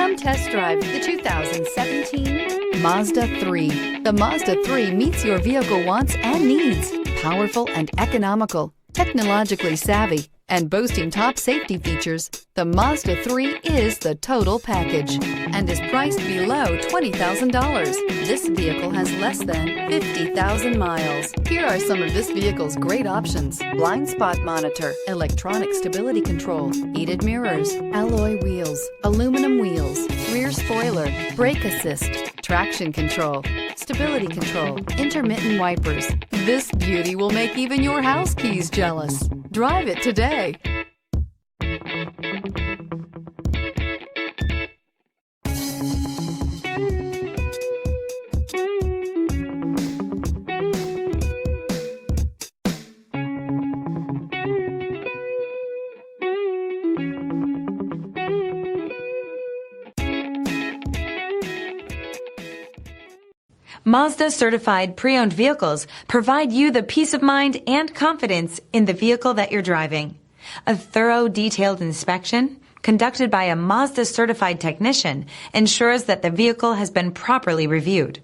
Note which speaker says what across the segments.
Speaker 1: Come test drive the 2017 Mazda 3. The Mazda 3 meets your vehicle wants and needs. Powerful and economical, technologically savvy, and boasting top safety features, the Mazda 3 is the total package and is priced below $20,000. This vehicle has less than 50,000 miles. Here are some of this vehicle's great options: blind spot monitor, electronic stability control, heated mirrors, alloy wheels, aluminum wheels, rear spoiler, brake assist, traction control, stability control, intermittent wipers. This beauty will make even your house keys jealous. Drive it today.
Speaker 2: Mazda Certified Pre-Owned vehicles provide you the peace of mind and confidence in the vehicle that you're driving. A thorough, detailed inspection conducted by a Mazda Certified technician ensures that the vehicle has been properly reviewed.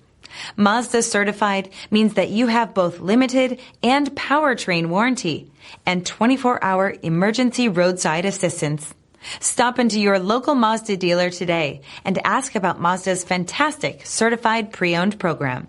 Speaker 2: Mazda Certified means that you have both limited and powertrain warranty and 24-hour emergency roadside assistance. Stop into your local Mazda dealer today and ask about Mazda's fantastic Certified Pre-Owned program.